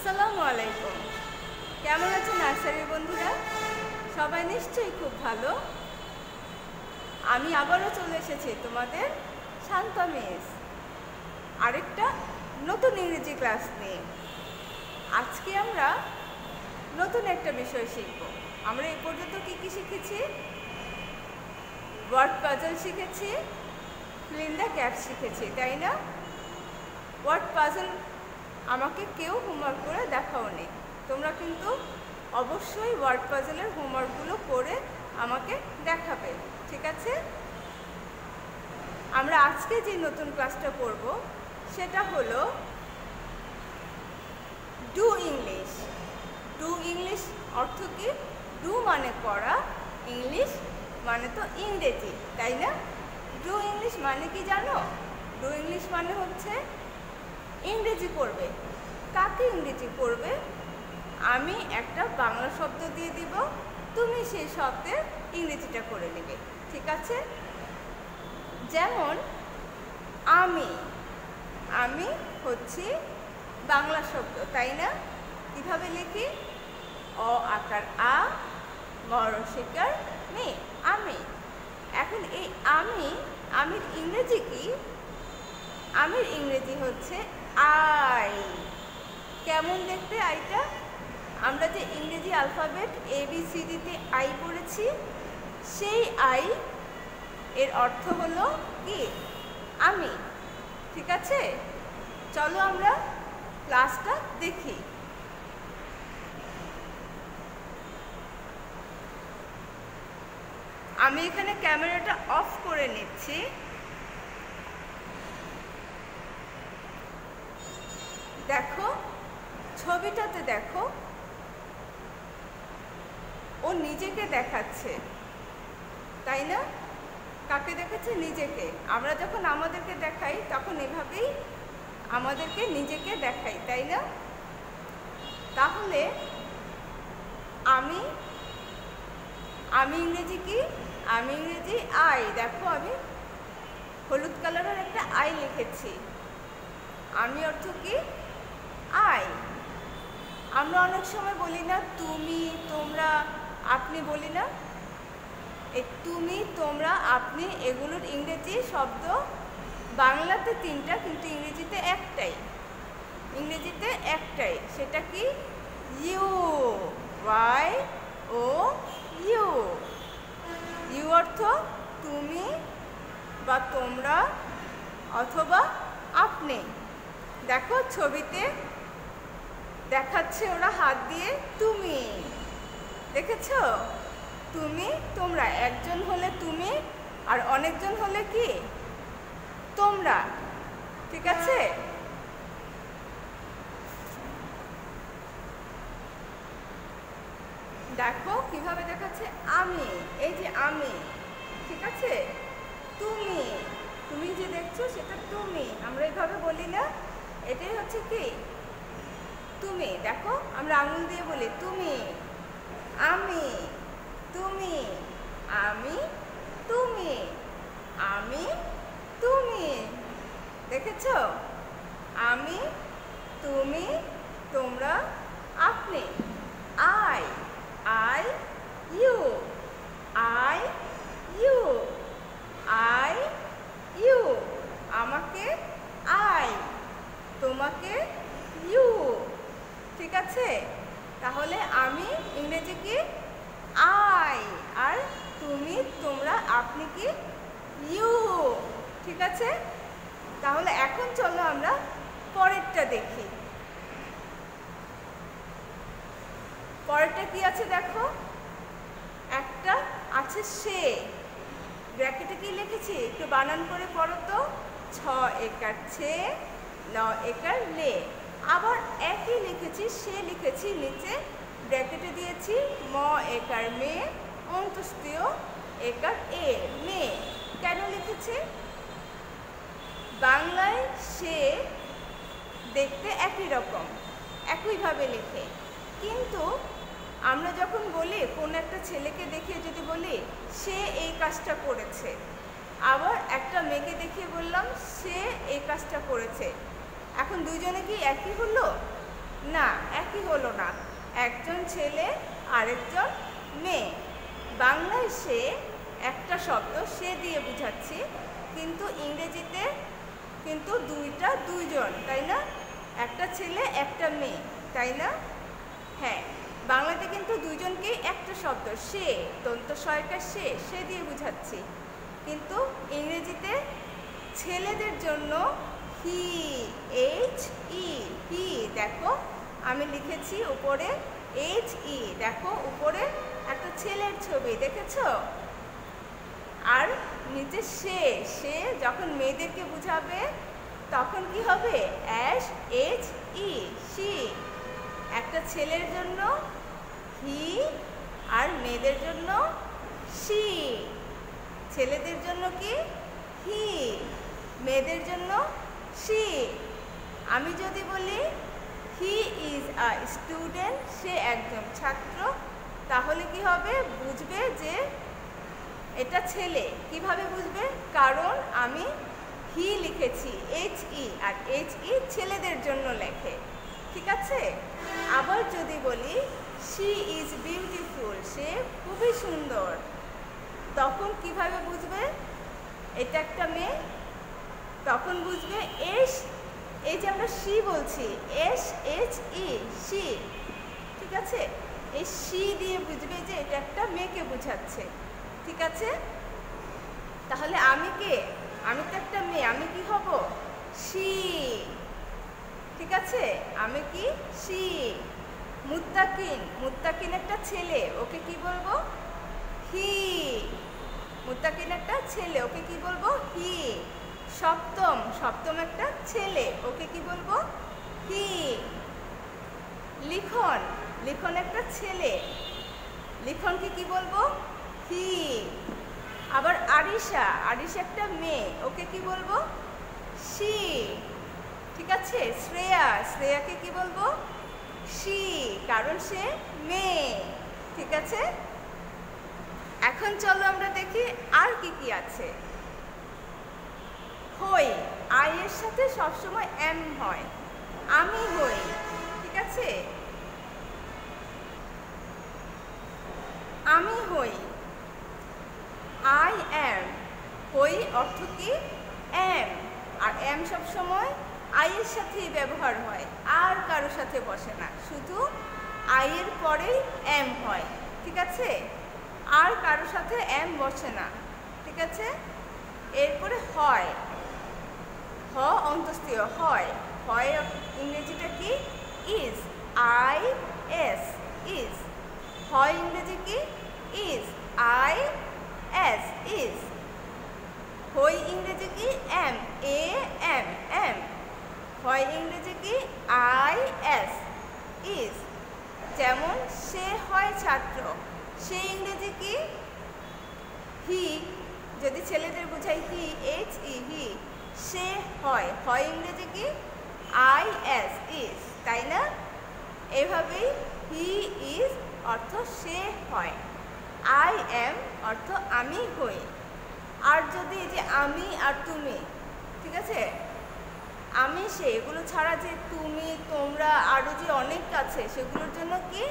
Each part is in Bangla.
আসসালামু আলাইকুম। কেমন আছেন নার্সারির বন্ধুরা? সবাই নিশ্চয়ই খুব ভালো। আমি আবারও চলে এসেছি তোমাদের শান্তা মিস আরেকটা নতুন ইংরেজি ক্লাস নিয়ে। আজকে আমরা নতুন একটা বিষয় শিখব। আমরা এই পর্যন্ত কি কি শিখেছি? ওয়ার্ড পাজল শিখেছি, ফিল ইন দ্য গ্যাপ শিখেছি, তাই না? ওয়ার্ড পাজল আমাকে কেউ হোমওয়ার্ক করে দেখাও নেই। তোমরা কিন্তু অবশ্যই ওয়ার্ড পাজলের হোমওয়ার্কগুলো করে আমাকে দেখাবে, ঠিক আছে? আমরা আজকে যে নতুন ক্লাসটা করব সেটা হলো ডু ইংলিশ। ডু ইংলিশ অর্থ কি? ডু মানে করা, ইংলিশ মানে তো ইংরেজি, তাই না? ডু ইংলিশ মানে কি জানো? ডু ইংলিশ মানে হচ্ছে ইংরেজি করবে। কাকে ইংরেজি করবে? আমি একটা বাংলা শব্দ দিয়ে দিব, তুমি সেই শব্দের ইংরেজিটা করে নেবে, ঠিক আছে? যেমন আমি, আমি হচ্ছে বাংলা শব্দ, তাই না? কিভাবে লিখি? অ আকার আ, ম রসিকার মে, আমি। এখন এই আমির ইংরেজি কি? আমির ইংরেজি হচ্ছে আই। কেমন দেখতে আইটা? আমরা যে ইংরেজি অ্যালফাবেট ABCDতে আই পড়েছি, সেই আই এর অর্থ হলো কি? আমি, ঠিক আছে? চলো আমরা ক্লাসটা দেখি। আমি এখানে ক্যামেরাটা অফ করে নিচ্ছি। দেখো ছবিটাতে, দেখো ও নিজেকে দেখাচ্ছে, তাই না? কাকে দেখাচ্ছে? নিজেকে। আমরা যখন আমাদেরকে দেখাই তখন এভাবেই আমাদেরকে নিজেকে দেখাই, তাই না? তাহলে আমি ইংরেজি কি? আমি ইংরেজি আই। দেখো আমি হলুদ কালারের একটা আই লিখেছি। আমি অর্থ কি? আই। আমরা অনেক সময় বলি না তুমি, তোমরা, আপনি বলি না? এই তুমি, তোমরা, আপনি এগুলোর ইংরেজি শব্দ বাংলাতে তিনটা, কিন্তু ইংরেজিতে একটাই। ইংরেজিতে একটাই, সেটা কি? You. Y O U. You অর্থ তুমি বা তোমরা অথবা আপনি। দেখো ছবিতে দেখাচ্ছে ওরা হাত দিয়ে তুমি, দেখেছো? তুমি, তোমরা। একজন হলে তুমি আর অনেকজন হলে কি? তোমরা, ঠিক আছে? দেখো কিভাবে দেখাচ্ছে আমি, এই যে আমি, ঠিক আছে? তুমি, তুমি যে দেখছো সেটা তুমি, আমরা এইভাবে বলি না? এটাই হচ্ছে কি? তুমি। দেখো আমরা আঙুল দিয়ে বলি তুমি, আমি, তুমি, আমি, তুমি, আমি, তুমি, দেখেছো? আমি, তুমি, তোমরা, আপনি। I, I, you, I, you, I, you. আমাকে আই, তোমাকে ইউ, ঠিক আছে? তাহলে আমি ইংরেজি কি? আই, আর তুমি, তোমরা, আপনি কি? ইউ, ঠিক আছে? তাহলে এখন চলো আমরা পরেরটা দেখি। পরেরটা কি আছে দেখো? একটা আছে সে। ব্র্যাকেটে কি লিখেছি? একটু বানান করে পড়ো তো। 6 একার ছে, 9 একার লে। আবার একই লিখেছি, সে লিখেছি নিচে, ব্র্যাকেটে দিয়েছি ম একার মে, অন্তস্থীয় একার এ, মে। কেন লিখেছি? বাংলায় সে দেখতে একই রকম, একইভাবে লেখে, কিন্তু আমরা যখন বলি কোনো একটা ছেলেকে দেখিয়ে যদি বলি সে এই কাজটা করেছে, আবার একটা মেয়েকে দেখিয়ে বললাম সে এই কাজটা করেছে, এখন দুইজনে কি একই হলো? না, একই হলো না। একজন ছেলে আরেকজন মেয়ে। বাংলায় সে একটা শব্দ সে দিয়ে বুঝাচ্ছি, কিন্তু ইংরেজিতে কিন্তু দুইজন, তাই না? একটা ছেলে একটা মেয়ে, তাই না? হ্যাঁ, বাংলাতে কিন্তু দুইজনকেই একটা শব্দ সে, দন্ত সহায়িকা সে দিয়ে বুঝাচ্ছি, কিন্তু ইংরেজিতে ছেলেদের জন্য হি, HE, হি। দেখো আমি লিখেছি উপরে HE, দেখো উপরে একটা ছেলের ছবি, দেখেছো? আর নিচে সে যখন মেয়েদেরকে বুঝাবে তখন কি হবে? SHE, she. একটা ছেলের জন্য হি আর মেয়েদের জন্য শি। ছেলেদের জন্য কি? হি, মেয়েদের জন্য শি। আমি যদি বলি হি ইজ আ স্টুডেন্ট, সে একজন ছাত্র, তাহলে কি হবে? বুঝবে যে এটা ছেলে। কিভাবে বুঝবে? কারণ আমি হি লিখেছি HE, আর HE ছেলেদের জন্য লেখে, ঠিক আছে? আবার যদি বলি শি ইজ বিউটিফুল, সে খুবই সুন্দর, তখন কিভাবে বুঝবে এটা একটা মেয়ে? তখন বুঝবে এই যে আমরা শি বলছি SHE, শি, ঠিক আছে? এই শি দিয়ে বুঝবে যে এটা একটা মেয়েকে বোঝাচ্ছে, ঠিক আছে? তাহলে আমি কে? আমি তো একটা মেয়ে, আমি কি হব? শি, ঠিক আছে? আমি কি? শি। মুত্তাকিন একটা ছেলে, ওকে কি বলবো? হি। মুত্তাকিন একটা ছেলে, ওকে কি বলবো? হি। সপ্তম একটা ছেলে, ওকে কি বলবো? হি। লিখন একটা ছেলে, লিখনকে কি বলবো? হি। আবার আরিশা একটা মেয়ে, ওকে কি বলবো? শি, ঠিক আছে? শ্রেয়াকে কি বলবো? শি, কারণ সে মেয়ে, ঠিক আছে? এখন চলো আমরা দেখি আর কি কি আছে। হই, আই এর সাথে সবসময় এম হয়। আমি হই, ঠিক আছে? আমি হই, আই অ্যাম। হই অর্থ কি? এম, আর এম সবসময় আই এর সাথেই ব্যবহার হয়, আর কারোর সাথে বসে না, শুধু আই এর পরেই এম হয়, ঠিক আছে? আর কারোর সাথে এম বসে না, ঠিক আছে? এরপরে হয়, অন্তস্তীয় হয়। ইংরেজিটা কি? Is, IS, is. হয় ইংরেজি কি? Is, IS, is. হই ইংরেজি কি? Am, AM। হয় ইংরেজি কি? IS, is. যেমন সে হয় ছাত্র, সে ইংরেজি কি? হি। যদি ছেলেদের বোঝাই হি, HE, হি। সে হয় ইংরেজি কি? IS, ইজ, তাই না? এভাবেই হি ইজ অর্থ সে হয়, I am অর্থ আমি হই। আর যদি যে আমি আর তুমি, ঠিক আছে? আমি সে, এগুলো ছাড়া যে তুমি, তোমরা, আরও যে অনেক আছে, সেগুলোর জন্য কি?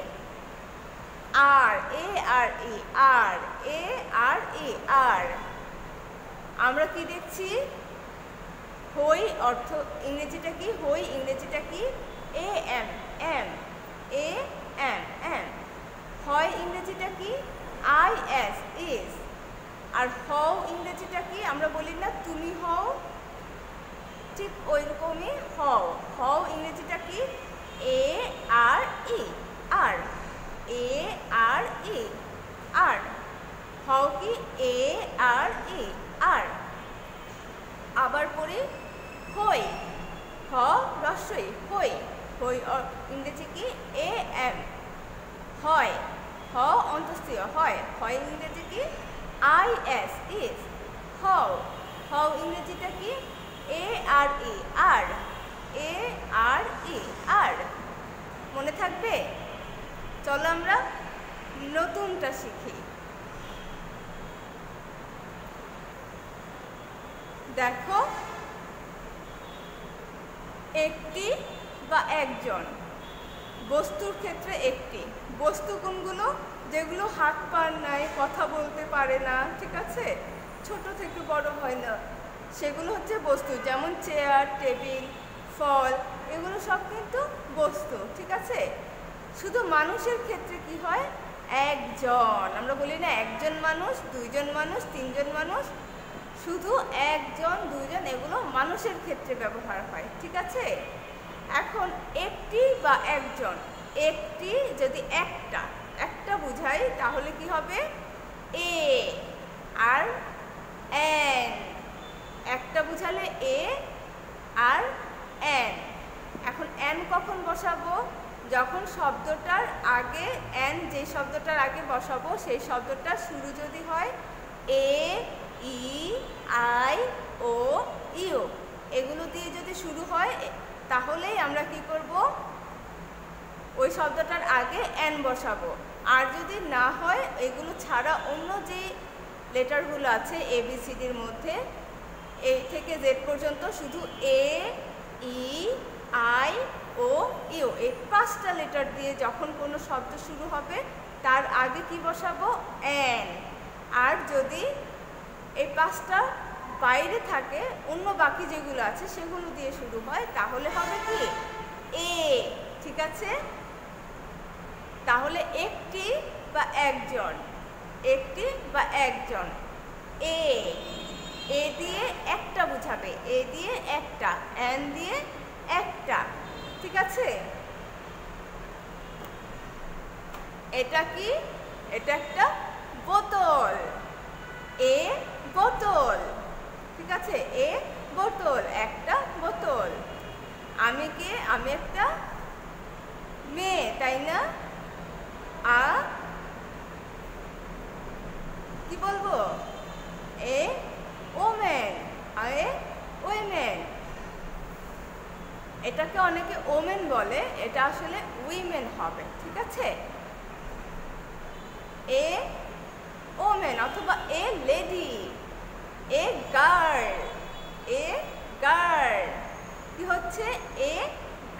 আর, ARE, আর। আমরা কি দেখছি? হই অর্থ ইংরেজিটা কি? হই ইংরেজিটা কি? AM, হয় ইংরেজিটা কি? IS, is. আর হও ইংরেজিটা কি? আমরা বলি না তুমি হও, ঠিক ওইরকমই হও ইংরেজিটা কি? ARE, R. ARE, আর। হও কি? ARE, আর। আবার পড়ি হই, রস্বই, হই ইংরেজি কি? AM, হয়, অন্তস্তীয় হয় ইংরেজি কি? IS, is. হও ইংরেজিটা কি? ARE, আর। আর। মনে থাকবে? চলো আমরা নতুনটা শিখি। দেখো, একটি বা একজন, বস্তুর ক্ষেত্রে একটি। বস্তু কোনগুলো? যেগুলো হাত পা নাই, কথা বলতে পারে না, ঠিক আছে, ছোট থেকে বড় হয় না, সেগুলো হচ্ছে বস্তু। যেমন চেয়ার, টেবিল, ফল, এগুলো সব কিন্তু বস্তু, ঠিক আছে। শুধু মানুষের ক্ষেত্রে কি হয়? একজন। আমরা বলি না একজন মানুষ, দুইজন মানুষ, তিনজন মানুষ, শুধু একজন, দুইজন, এগুলো মানুষের ক্ষেত্রে ব্যবহার হয়, ঠিক আছে। এখন একটি বা একজন, একটি যদি একটা বুঝাই তাহলে কি হবে? এ আর এন। একটা বুঝালে এ আর এন। এখন এন কখন বসাবো? যখন শব্দটার আগে এন, যে শব্দটার আগে বসাবো সেই শব্দটার শুরু যদি হয় এ, ই, আই, ও, ইউ, এগুলো দিয়ে যদি শুরু হয় তাহলেই আমরা কি করব? ওই শব্দটার আগে এন বসাবো। আর যদি না হয়, এগুলো ছাড়া অন্য যে লেটারগুলো আছে ABCDর মধ্যে, এ থেকে জেড পর্যন্ত, শুধু এ, ই, আই, ও, ইউ, এই 5টা লেটার দিয়ে যখন কোনো শব্দ শুরু হবে তার আগে কি বসাবো? এন। আর যদি এই 5টা বাইরে থাকে, অন্য বাকি যেগুলো আছে সেগুলো দিয়ে শুরু হয়, তাহলে হবে কি? এ, ঠিক আছে। তাহলে একটি বা একজন, একটি বা একজন। এ দিয়ে একটা বুঝাবে, এ দিয়ে একটা, এন দিয়ে একটা, ঠিক আছে। এটা কি? এটা একটা বোতল। এ বোতল, ঠিক আছে। এ বোতল, একটা বোতল। আমি কে? আমি একটা মেয়ে, তাই না? কি বলবো? এ ওমেন, এ উইমেন। এটাকে অনেকে ওমেন বলে, এটা আসলে উইমেন হবে, ঠিক আছে। এ ওমেন অথবা a lady, a girl, a girl. কি হচ্ছে? এ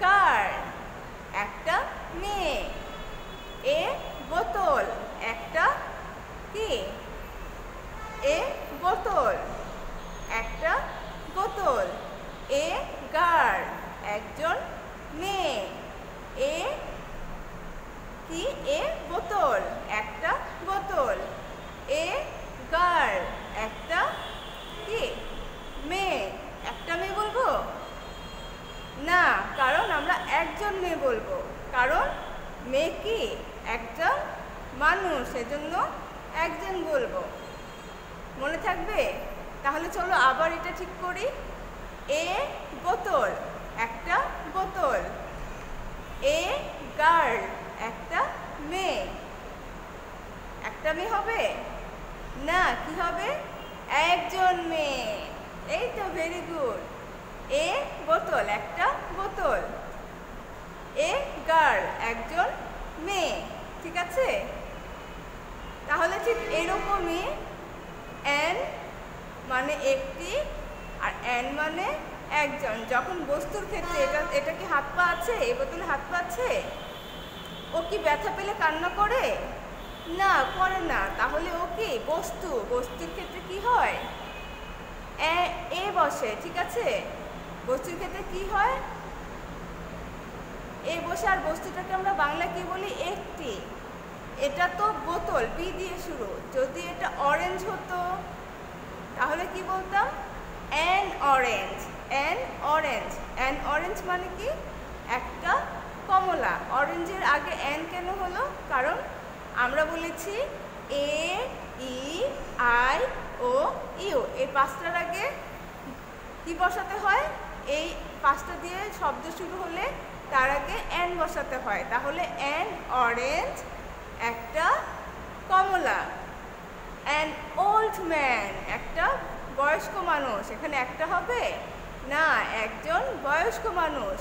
গার্ল, একটা মেয়ে। এ বোতল, একটা কি? এ বোতল, একটা বোতল। এ গার্ল, একজন মেয়ে। এ কি? এ বোতল, একটা বোতল। এ গার্ল, একটা কি? মেয়ে। একটা মেয়ে বলবো না, কারণ আমরা একজন মেয়ে বলবো, কারণ মেয়ে কি? একজন মানুষ, সেজন্য একজন বলবো। মনে থাকবে? তাহলে চলো আবার এটা ঠিক করি। এ বোতল, একটা বোতল। এ গার্ল, একটা মেয়ে। একটা মেয়ে হবে না, কি হবে? একজন মেয়ে। এই তো, ভেরি গুড। এ বোতল, একটা বোতল। এ গার্ল, একজন মেয়ে, ঠিক আছে। তাহলে ঠিক এরকমই এন মানে একটি আর এন মানে একজন। যখন বস্তুর ক্ষেত্রে, এটা কি হাত পা আছে? এই বোতলে হাত পা আছে? ও কি ব্যথা পেলে কান্না করে? না, করে না। তাহলে ও কি? বস্তু। বস্তুর ক্ষেত্রে কি হয়? এ বসে, ঠিক আছে। বস্তুর ক্ষেত্রে কি হয়? এ বসে। আর বস্তুটাকে আমরা বাংলা কি বলি? একটি। এটা তো বোতল, বি দিয়ে শুরু। যদি এটা অরেঞ্জ হতো তাহলে কি বলতাম? An orange, an orange. An orange মানে কি? একটা কমলা। অরেঞ্জের আগে অ্যান কেন হলো? কারণ আমরা বলেছি এ, ই, আই, ও, ইউ, এই 5টার আগে কি বসাতে হয়? এই 5টা দিয়ে শব্দ শুরু হলে তার আগে অ্যান বসাতে হয়। তাহলে অ্যান অরেঞ্জ, একটা কমলা। অ্যান ওল্ড ম্যান, একটা বয়স্ক মানুষ। এখানে একটা হবে না, একজন বয়স্ক মানুষ।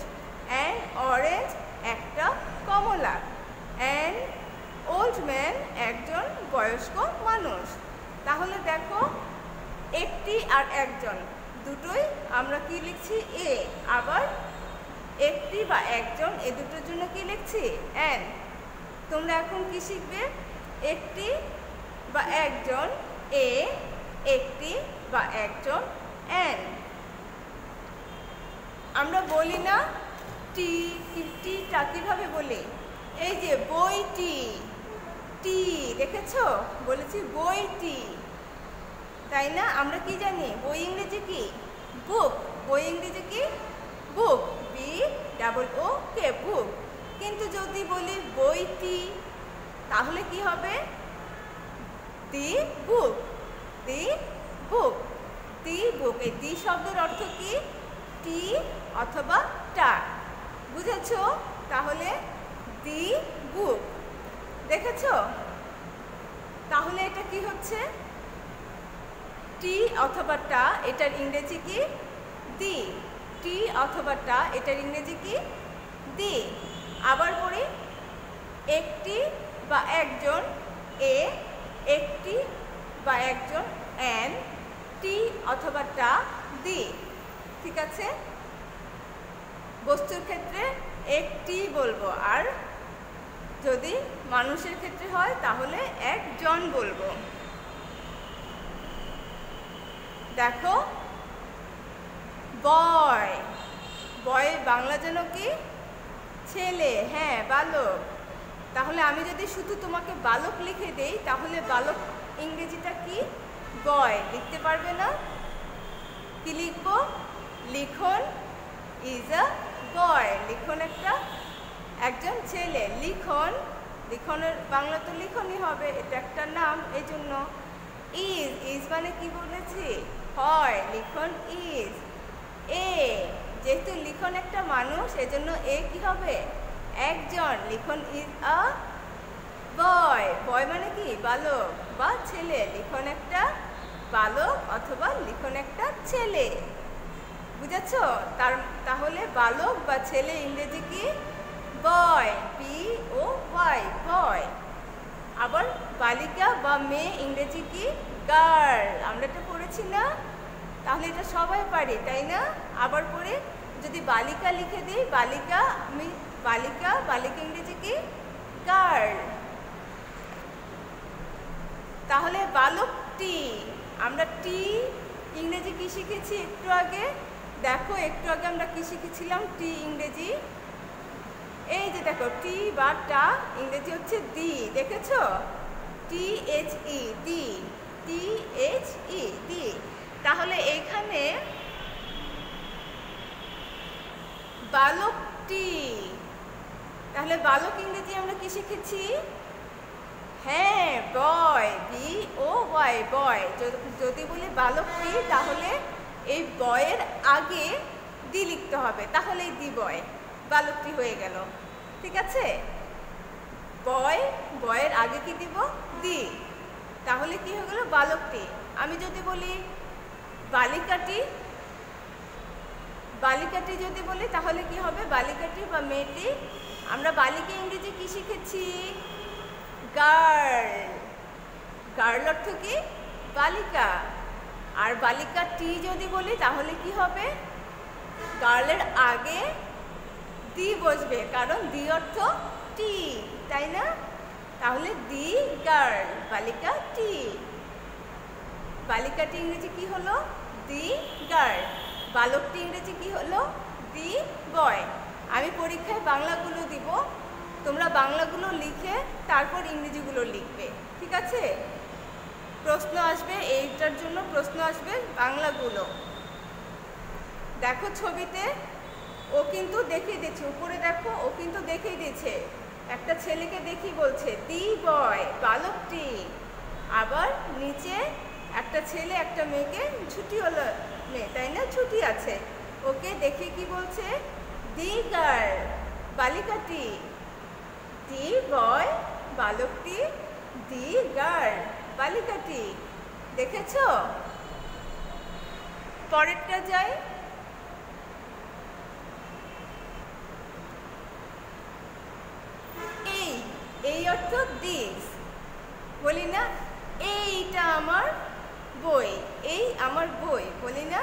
অ্যান অরেঞ্জ, একটা কমলা। অ্যান ওল্ড ম্যান, একজন বয়স্ক মানুষ। তাহলে দেখো, একটি আর একজন দুটোই আমরা কি লিখছি? এ। আবার একটি বা একজন, এ দুটোর জন্য কি লিখছি? অ্যান। তোমরা এখন কি শিখবে? একটি বা একজন, এ, একটি বা একজন, অ্যান। আমরা বলি না টিটা কিভাবে বলি? এই যে বইটি, টি দেখেছো? বলেছি বইটি, তাই না? আমরা কি জানি বই ইংরেজি কি? বুক। বই ইংরেজি কি? বুক, BOOK, বুক। কিন্তু যদি বলি বইটি, তাহলে কি হবে? দি বুক, দি বুক, দি বুক। এই দি শব্দের অর্থ কি? টি অথবা টা। বুঝেছো? তাহলে দি বুক। দেখেছো? তাহলে এটা কি হচ্ছে? টি অথবা টা, এটার ইংরেজি কি? দি। টি অথবা টা, এটার ইংরেজি কি? দি। আবার পড়ি, একটি বা একজন, এ, একটি বা একজন, অ্যান, টি অথবা টা, দি। ঠিক আছে? বস্তুর ক্ষেত্রে একটি বলবো, আর যদি মানুষের ক্ষেত্রে হয় তাহলে একজন বলবো। দেখো, বয়, বয় বাংলা যেন কি? ছেলে। হ্যাঁ, বালক। তাহলে আমি যদি শুধু তোমাকে বালক লিখে দেই, তাহলে বালক ইংরেজিটা কি? বয়। লিখতে পারবে না? কি লিখবো? লিখন ইজ আ বয়। লিখন একজন ছেলে। লিখন, লিখনের বাংলা তো লিখনই হবে, এটা একটা নাম, এই জন্য। ইজ মানে কি বলেছি? হয়। লিখন ইজ। এ, যেহেতু লিখন একটা মানুষ, এজন্য এ কি হবে? একজন। লিখন ইজ আ বয়। বয় মানে কি? বালক বা ছেলে। লিখন একটা বালক অথবা লিখন একটা ছেলে। বুঝেছ? তাহলে বালক বা ছেলে ইংরেজি কি? বয়, BOY, বয়। আবার বালিকা বা মেয়ে ইংরেজি কি? গার্ল। আমরা এটা পড়েছি না? তাহলে এটা সবাই পারি, তাই না? আবার পড়ে যদি বালিকা লিখে দিই, বালিকা ইংরেজি কি? গার্ল। তাহলে বালকটি, আমরা টি ইংরেজি কি শিখেছি একটু আগে? দেখো, একটু আগে আমরা কি শিখেছিলাম? টি ইংরেজি, এই যে দেখো, টি বা টা ইংরেজি হচ্ছে দি। দেখেছো? THE, the. THE, দি। তাহলে এইখানে বালকটি, তাহলে বালক ইংরেজি আমরা কি শিখেছি? হ্যাঁ, বয়, BOY, বয়। যদি বলি বালকটি, তাহলে এই বয়ের আগে দি লিখতে হবে, তাহলেই দি বয়, বালকটি হয়ে গেল। ঠিক আছে? বয়, বয়ের আগে কি দিব? দি। তাহলে কি হয়ে গেল? বালকটি। আমি যদি বলি বালিকাটি, বালিকাটি যদি বলি তাহলে কি হবে? বালিকাটি বা মেয়েটি। আমরা বালিকা ইংরেজি কি শিখেছি? গার্ল। গার্ল অর্থ কি? বালিকা। আর বালিকা টি যদি বলি তাহলে কি হবে? গার্লের আগে দি বসবে, কারণ দি অর্থ টি, তাই না? তাহলে দি গার্ল, বালিকা টি। বালিকাটি ইংরেজি কি হলো? The girl. বালকটি ইংরেজি কি হলো? দি বয়। আমি পরীক্ষায় বাংলাগুলো দিব, তোমরা বাংলাগুলো লিখে তারপর ইংরেজিগুলো লিখবে। ঠিক আছে? প্রশ্ন আসবে, এইটার জন্য প্রশ্ন আসবে বাংলাগুলো। দেখো ছবিতে, ও কিন্তু দেখিয়ে দিচ্ছে, উপরে দেখো, ও কিন্তু দেখিয়ে দিচ্ছে, একটা ছেলেকে দেখিয়ে বলছে দি বয়, বালকটি। আবার নিচে একটা ছেলে একটা মেয়েকে, ছুটি হলো মেয়ে, তাই না? ছুটি আছে, ওকে দেখে কি বলছে? দি গার্ল, বালিকাটি। দি বয়, বালকটি। দি গার্ল, বালিকাটি। দেখেছো? পরেরটা যাই। এই অর্থ দিস। বলি না এইটা আমার বই, এই আমার বই, বলি না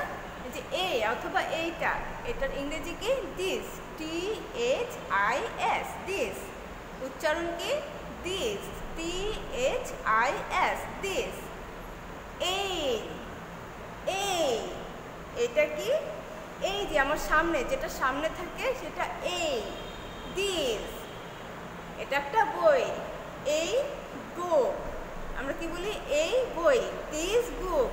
যে এই অথবা এইটা, এটার ইংরেজি কি? দিস। THIS, this. উচ্চারণ কি? this, THIS, this. এই, এটা কি? এই যে আমার সামনে, যেটা সামনে থাকে সেটা এই, this. এটা একটা বই, এই বুক। আমরা কি বলি? এই বই, this book,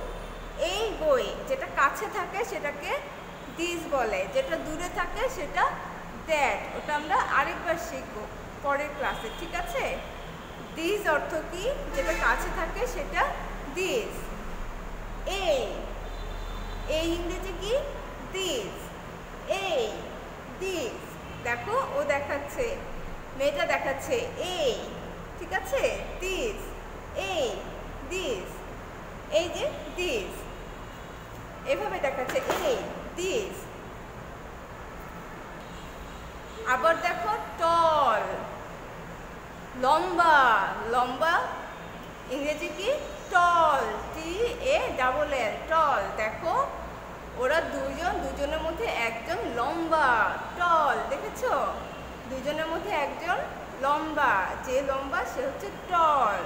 এই বই। যেটা কাছে থাকে সেটাকে this বলে, যেটা দূরে থাকে সেটা that। ওটা আমরা আরেকবার শিখবো পরের ক্লাসে, ঠিক আছে? this অর্থ কি? যেটা কাছে থাকে সেটা this। এই ইংরেজি কি? this। এই, this। দেখো ও দেখাচ্ছে, মেয়েটা দেখাচ্ছে এই, ঠিক আছে? this, এই, this, এই যে this, এভাবে দেখাচ্ছে এই, this। আবার দেখো টল, লম্বা, লম্বা ইংরেজি কি? টল, TALL, টল। দেখো ওরা দুজনের মধ্যে একজন লম্বা, টল। দেখেছো? দুজনের মধ্যে একজন লম্বা, যে লম্বা সে হচ্ছে টল।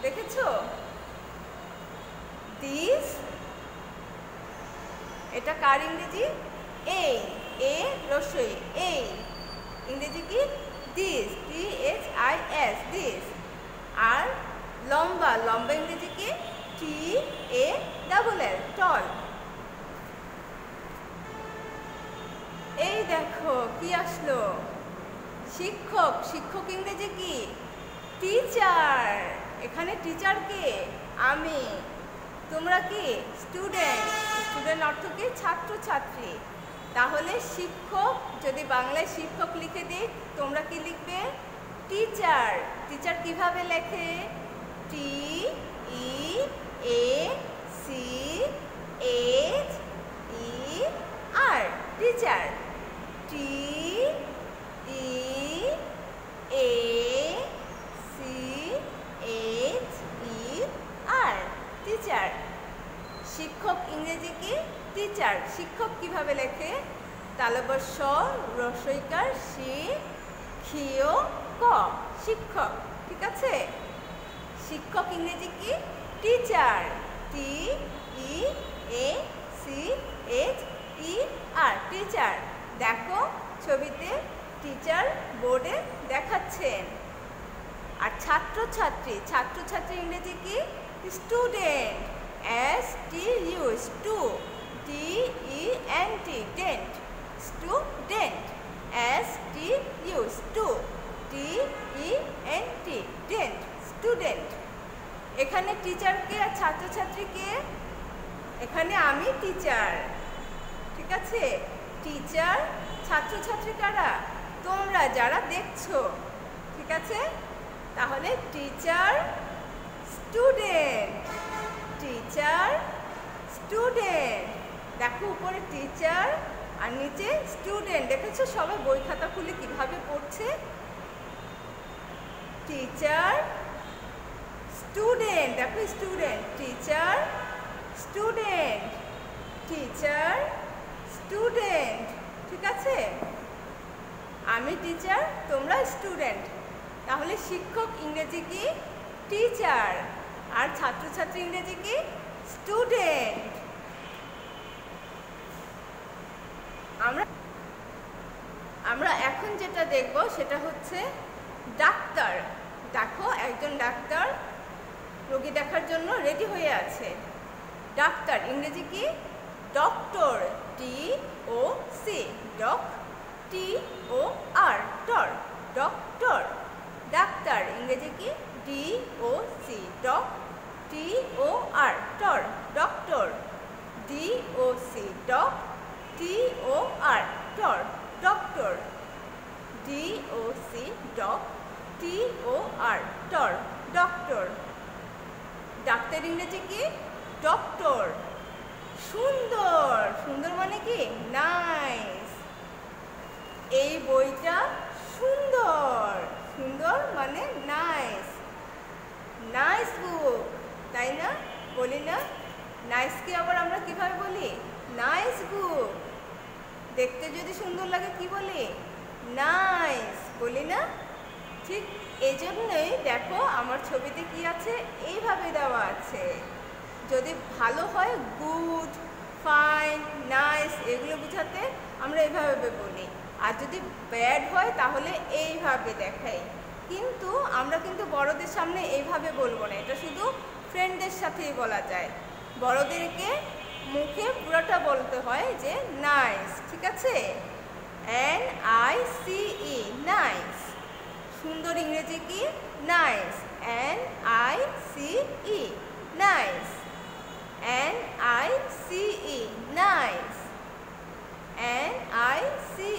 দেখেছো? দিস, এটা কার ইংরেজি? এই, এ রসই, এই ইংরেজি কি? This, THIS, this. আর লম্বা, লম্বা ইংরেজি কি? TALL, টল। এই দেখো কি আসলো? শিক্ষক, শিক্ষক ইংরেজি কি? টিচার। এখানে টিচার কে? আমি। তোমরা কি? স্টুডেন্ট। স্টুডেন্ট অর্থ কি? ছাত্র ছাত্রী। তাহলে শিক্ষক, যদি বাংলায় শিক্ষক লিখে দিই তোমরা কি লিখবে? টিচার। টিচার কিভাবে লেখে? TEACHER, teacher. TEACHER, teacher. শিক্ষক ইংরেজি কি? টিচার। শিক্ষক কিভাবে লেখে? তালব্য স, রসইকার শি, ক্ষীয় ক, শিক্ষক। ঠিক আছে? শিক্ষক ইংরেজি কি? Teacher, TEACHER, teacher. দেখো ছবিতে টিচার বোর্ডে দেখাচ্ছেন। আর ছাত্র ছাত্রী, ছাত্র ছাত্রী ইংরেজি কি? Student, STU, stu, DENT, dent, student, STU, stu, DENT, dent, student. এখানে টিচারকে আর ছাত্রছাত্রীকে? এখানে আমি টিচার, ঠিক আছে? টিচার, ছাত্রছাত্রী কারা? তোমরা যারা দেখছো, ঠিক আছে? তাহলে টিচার, স্টুডেন্ট, টিচার, স্টুডেন্ট। দেখো উপরে টিচার আর নিচে স্টুডেন্ট। দেখেছো সবাই বই খাতা খুলে কিভাবে পড়ছে? Teacher, student. দেখো student, teacher, student, teacher, student. ঠিক আছে? আমি টিচার, তোমরা স্টুডেন্ট। তাহলে শিক্ষক ইংরেজি কি? টিচার। আর ছাত্রছাত্রী ইংরেজি কি? স্টুডেন্ট। আমরা এখন যেটা দেখব সেটা হচ্ছে ডাক্তার। দেখো একজন ডাক্তার রোগী দেখার জন্য রেডি হয়ে আছে। ডাক্তার ইংরেজি কি? Doctor, DOC, doc, TOR, tor, doctor. ডাক্তার ইংরেজি কি? DOC, doc, TOR, tor, doctor. DOC, doc, TOR, tor, doctor. DOC, doc, TOR, tor, doctor. ডাক্তার ইংরেজি কি? ডক্টর। সুন্দর, সুন্দর মানে কি? নাইস। এই বইটা সুন্দর, সুন্দর মানে নাইস। নাইস বুক, তাই না? বলি না? নাইসকে আবার আমরা কিভাবে বলি? নাইস বুক। দেখতে যদি সুন্দর লাগে কি বলি? নাইস বলি না? ঠিক এই জন্যই দেখো আমার ছবিতে কি আছে, এইভাবে দেওয়া আছে। যদি ভালো হয় গুড, ফাইন, নাইস এগুলো বোঝাতে আমরা এইভাবে বলি, আর যদি ব্যাড হয় তাহলে এইভাবে দেখাই। কিন্তু আমরা কিন্তু বড়দের সামনে এইভাবে বলবো না, এটা শুধু ফ্রেন্ডদের সাথেই বলা যায়। বড়দেরকে মুখে পুরোটা বলতে হয় যে নাইস, ঠিক আছে? NICE nice. সুন্দর ইংরেজি কি? Nice. NICE nice. NICE nice. NICE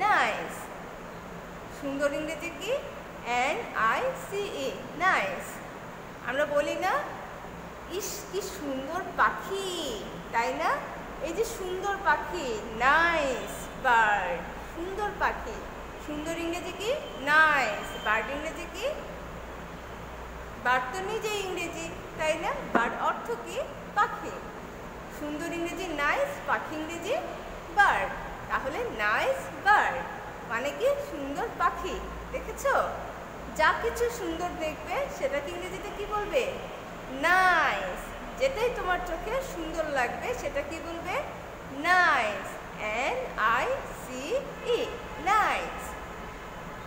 nice. সুন্দর ইংরেজি কি? NICE nice. আমরা বলি না ইস কি সুন্দর পাখি, তাই না? এই যে সুন্দর পাখি, নাইস বার্ড, সুন্দর পাখি। সুন্দর ইংরেজি কি? নাইস। বার্ড ইংরেজি কি? বার্ড তো নিজে ইংরেজি, তাই না? বার্ড অর্থ কি? পাখি। সুন্দর ইংরেজি নাইস, পাখি ইংরেজি বার্ড। তাহলে নাইস বার্ড মানে কি? সুন্দর পাখি। দেখেছো? যা কিছু সুন্দর দেখবে সেটাকে ইংরেজিতে কি বলবে? নাইস। যেটাই তোমার চোখে সুন্দর লাগবে সেটা কি বলবে? নাইস। NICE nice.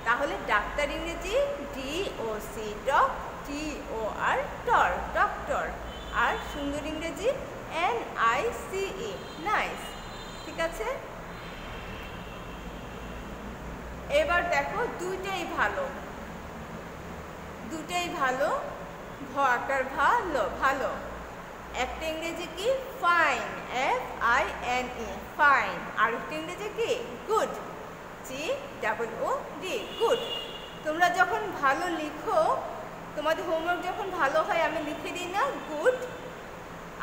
তাহলে ডাক্তার ইংরেজি DOC dog, TOR tor, doctor. আর সুন্দর ইংরেজি NICE নাইস। ঠিক আছে? এবার দেখো দুইটাই ভালো, দুটাই ভালো। ভ আকার ভালো, ভালো। একটা ইংরেজি কি? Fine, FINE fine. আর একটা ইংরেজি কি? Good, GOOD good. তোমরা যখন ভালো লিখো, তোমাদের হোমওয়ার্ক যখন ভালো হয় আমি লিখে দিই না গুড?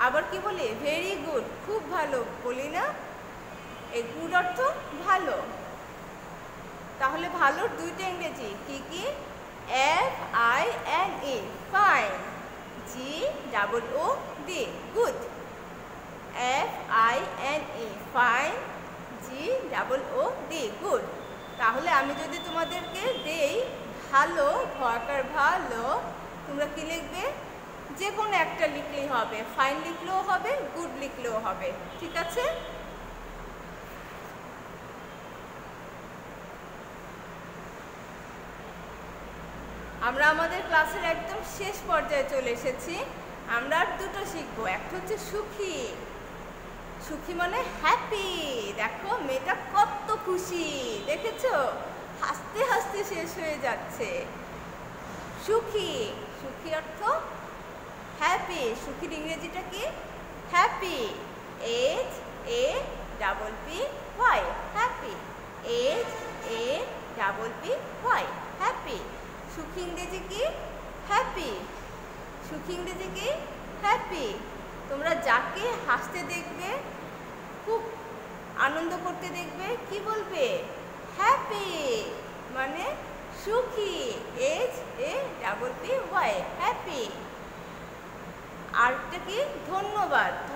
আবার কি বলি? ভেরি গুড, খুব ভালো বলি না? এই গুড অর্থ ভালো। তাহলে ভালোর দুইটা ইংরেজি কি কি? FINE fine, GOOD good. FINE fine, GOOD good. তাহলে আমি যদি তোমাদেরকে দেই ভালো, ভয়াকার ভালো, তোমরা কি লিখবে? যে কোনো একটা লিখলেই হবে, ফাইন লিখলেও হবে, গুড লিখলেও হবে। ঠিক আছে? আমরা আমাদের ক্লাসের একদম শেষ পর্যায়ে চলে এসেছি। আমরা আর দুটো শিখবো। একটা হচ্ছে সুখী। সুখী মানে হ্যাপি। দেখো মেয়েটা কত খুশি, দেখেছো? হাসতে হাসতে শেষ হয়ে যাচ্ছে। সুখী, সুখী অর্থ হ্যাপি। সুখীর ইংরেজিটা কি? Happy, HAPPY happy, HAPPY happy. সুখী ইংরেজি কি? হ্যাপি। সুখী ইংরেজি কি? হ্যাপি। তোমরা যাকে হাসতে দেখবে, খুব আনন্দ করতে দেখবে, কি বলবে? হ্যাপি মানে সুখী, HAPPY হ্যাপি। আরেকটা কি? ধন্যবাদ, ধ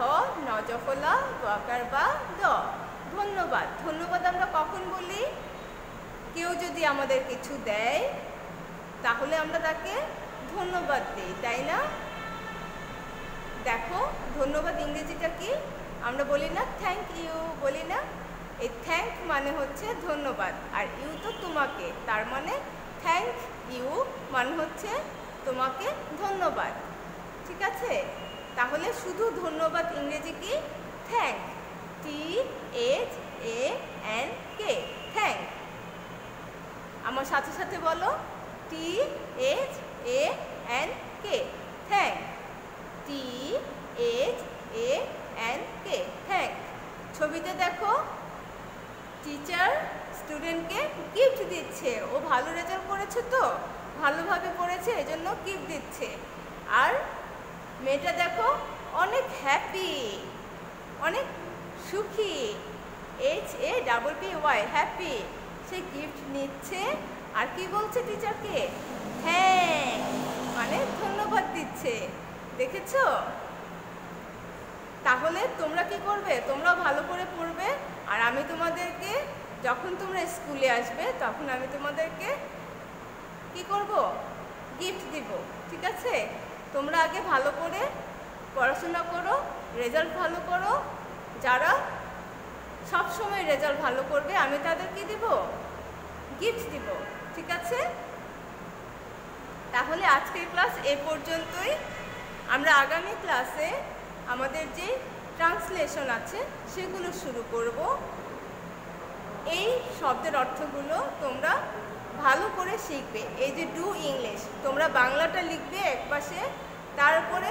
নজফলা বকার বা দ, ধন্যবাদ। ধন্যবাদ আমরা কখন বলি? কেউ যদি আমাদের কিছু দেয় তাহলে আমরা তাকে ধন্যবাদ দিই, তাই না? দেখো ধন্যবাদ ইংরেজিটা কি? আমরা বলি না থ্যাংক ইউ, বলি না? এই থ্যাংক মানে হচ্ছে ধন্যবাদ, আর ইউ তো তোমাকে, তার মানে থ্যাংক ইউ মানে হচ্ছে তোমাকে ধন্যবাদ। ঠিক আছে? তাহলে শুধু ধন্যবাদ ইংরেজি কি? Thank, THANK thank. আমার সাথে সাথে বলো, THANK থ্যাংক, THANK থ্যাংক। ছবিতে দেখো টিচার স্টুডেন্টকে গিফট দিচ্ছে। ও ভালো রেজাল্ট করেছে, তো ভালোভাবে পড়েছে, এজন্য গিফট দিচ্ছে। আর মেয়েটা দেখো অনেক হ্যাপি, অনেক সুখী, HAPPY হ্যাপি। সে গিফট নিচ্ছে আর কি বলছে টিচারকে? থ্যাংক মানে ধন্যবাদ দিচ্ছে। দেখেছো? তাহলে তোমরা কি করবে? তোমরা ভালো করে পড়বে, আর আমি তোমাদেরকে যখন তোমরা স্কুলে আসবে তখন আমি তোমাদেরকে কি করব, গিফট দিব। ঠিক আছে, তোমরা আগে ভালো করে পড়াশোনা করো, রেজাল্ট ভালো করো। যারা সব সময় রেজাল্ট ভালো করবে আমি তাদেরকে দিব, গিফট দিব। ঠিক আছে, তাহলে আজকের ক্লাস এই পর্যন্তই। আমরা আগামী ক্লাসে আমাদের যে ট্রান্সলেশন আছে সেগুলো শুরু করব। এই শব্দের অর্থগুলো তোমরা ভালো করে শিখবে। এই যে ডু ইংলিশ, তোমরা বাংলাটা লিখবে একপাশে, তারপরে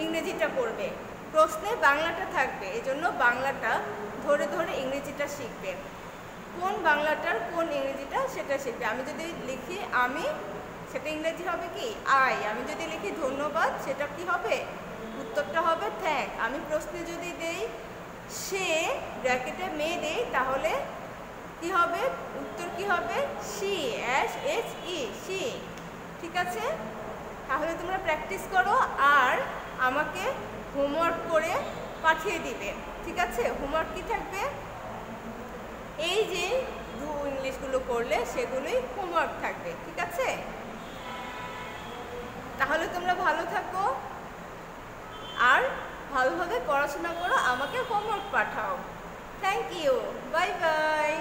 ইংরেজিটা করবে। প্রশ্নে বাংলাটা থাকবে, এজন্য বাংলাটা ধরে ধরে ইংরেজিটা শিখবে। কোন বাংলাটার কোন ইংরেজিটা সেটা শিখবে। আমি যদি লিখি আমি, সেটা ইংরেজি হবে কি আই। আমি যদি লিখি ধন্যবাদ, সেটা কি হবে, উত্তরটা হবে থ্যাংক। আমি প্রশ্নে যদি দেই সে, ব্র্যাকেটে মেয়ে দেই, তাহলে কি হবে, উত্তর কি হবে শি, SHE, শি। ঠিক আছে, তাহলে তোমরা প্র্যাকটিস করো আর আমাকে হোমওয়ার্ক করে পাঠিয়ে দিবে। ঠিক আছে, হোমওয়ার্ক কি থাকবে, এই যে ডু ইংলিশগুলো করলে সেগুলোই হোমওয়ার্ক থাকবে। ঠিক আছে, তাহলে তোমরা ভালো থাকো আর ভালোভাবে পড়াশোনা করো, আমাকে হোমওয়ার্ক পাঠাও। Thank you, bye by.